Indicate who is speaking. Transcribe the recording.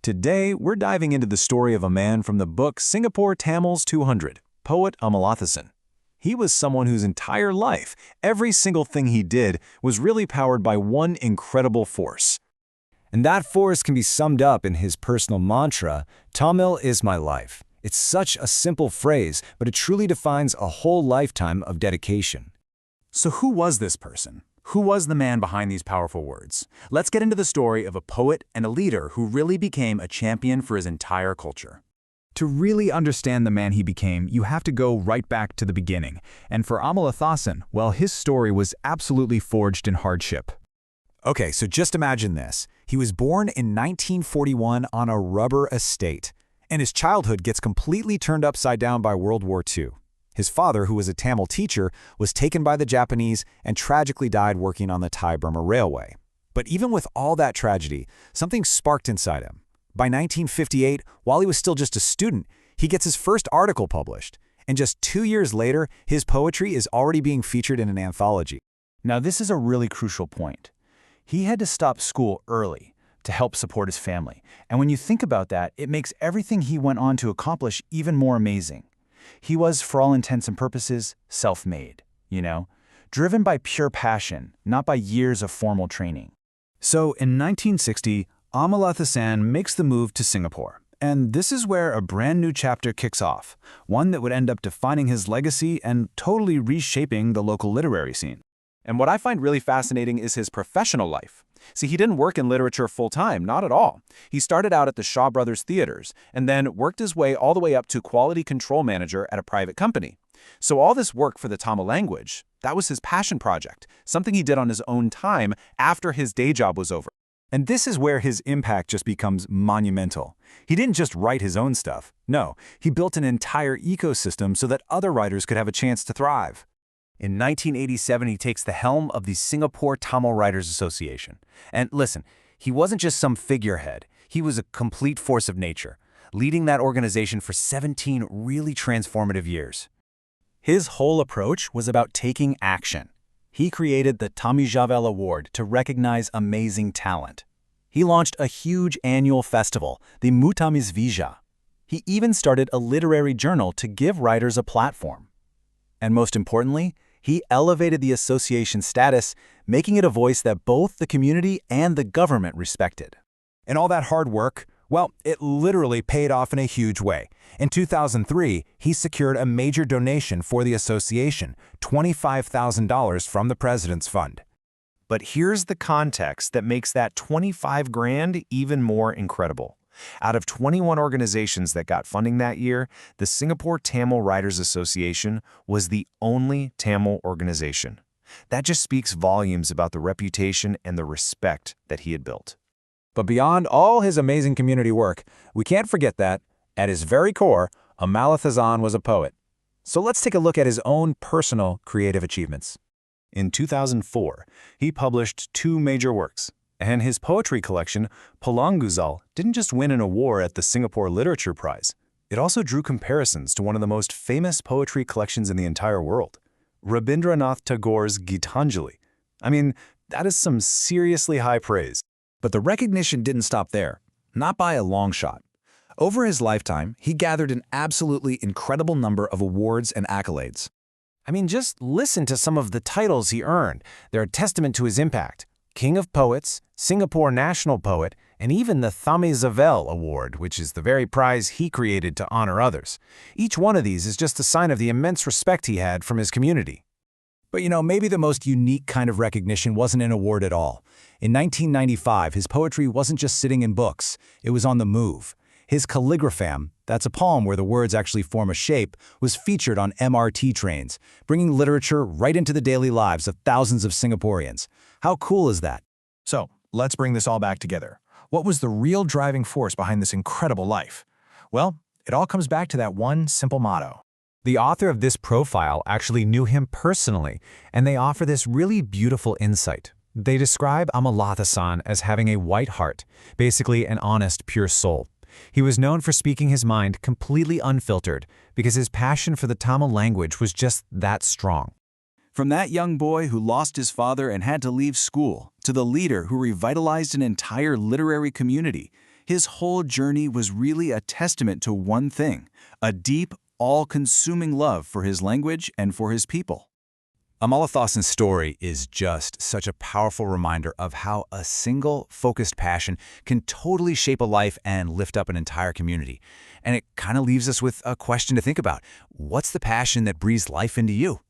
Speaker 1: Today, we're diving into the story of a man from the book Singapore Tamil's 200, Poet Amalathasan. He was someone whose entire life, every single thing he did, was really powered by one incredible force.
Speaker 2: And that force can be summed up in his personal mantra, Tamil is my life. It's such a simple phrase, but it truly defines a whole lifetime of dedication.
Speaker 3: So who was this person? Who was the man behind these powerful words? Let's get into the story of a poet and a leader who really became a champion for his entire culture. To really understand the man he became, you have to go right back to the beginning. And for Amalathasan, well, his story was absolutely forged in hardship. Okay, so just imagine this. He was born in 1941 on a rubber estate, and his childhood gets completely turned upside down by World War II. His father, who was a Tamil teacher, was taken by the Japanese and tragically died working on the Thai-Burma Railway. But even with all that tragedy, something sparked inside him. By 1958, while he was still just a student, he gets his first article published. And just 2 years later, his poetry is already being featured in an anthology. Now, this is a really crucial point. He had to stop school early to help support his family. And when you think about that, it makes everything he went on to accomplish even more amazing. He was, for all intents and purposes, self-made, driven by pure passion, not by years of formal training. So in 1960, Amalathasan makes the move to Singapore. And this is where a brand new chapter kicks off, one that would end up defining his legacy and totally reshaping the local literary scene. And what I find really fascinating is his professional life. See, he didn't work in literature full-time, not at all. He started out at the Shaw Brothers Theaters and then worked his way all the way up to quality control manager at a private company. So all this work for the Tamil language, that was his passion project, something he did on his own time after his day job was over. And this is where his impact just becomes monumental. He didn't just write his own stuff. No, he built an entire ecosystem so that other writers could have a chance to thrive. In 1987, he takes the helm of the Singapore Tamil Writers Association. And listen, he wasn't just some figurehead. He was a complete force of nature, leading that organization for 17 really transformative years. His whole approach was about taking action. He created the Thamizhavel Award to recognize amazing talent. He launched a huge annual festival, the Mutamizvija. He even started a literary journal to give writers a platform. And most importantly, he elevated the association's status, making it a voice that both the community and the government respected. And all that hard work, well, it literally paid off in a huge way. In 2003, he secured a major donation for the association, $25,000 from the President's Fund. But here's the context that makes that 25 grand even more incredible. Out of 21 organizations that got funding that year, the Singapore Tamil Writers Association was the only Tamil organization. That just speaks volumes about the reputation and the respect that he had built. But beyond all his amazing community work, we can't forget that, at his very core, Amalathasan was a poet. So let's take a look at his own personal creative achievements. In 2004, he published 2 major works. And his poetry collection, Pulanguzal, didn't just win an award at the Singapore Literature Prize. It also drew comparisons to one of the most famous poetry collections in the entire world, Rabindranath Tagore's Gitanjali. I mean, that is some seriously high praise. But the recognition didn't stop there, not by a long shot. Over his lifetime, he gathered an absolutely incredible number of awards and accolades. I mean, just listen to some of the titles he earned. They're a testament to his impact. King of Poets, Singapore National Poet, and even the Thamizhavel Award, which is the very prize he created to honor others. Each one of these is just a sign of the immense respect he had from his community. But maybe the most unique kind of recognition wasn't an award at all. In 1995, his poetry wasn't just sitting in books, it was on the move. His calligrapham, that's a poem where the words actually form a shape, was featured on MRT trains, bringing literature right into the daily lives of thousands of Singaporeans. How cool is that? So, let's bring this all back together. What was the real driving force behind this incredible life? Well, it all comes back to that one simple motto. The author of this profile actually knew him personally, and they offer this really beautiful insight. They describe Amalathasan as having a white heart, basically an honest, pure soul. He was known for speaking his mind completely unfiltered because his passion for the Tamil language was just that strong. From that young boy who lost his father and had to leave school, to the leader who revitalized an entire literary community, His whole journey was really a testament to one thing: a deep, all-consuming love for his language and for his people.
Speaker 2: Amalathasan's story is just such a powerful reminder of how a single, focused passion can totally shape a life and lift up an entire community. And it kind of leaves us with a question to think about. What's the passion that breathes life into you?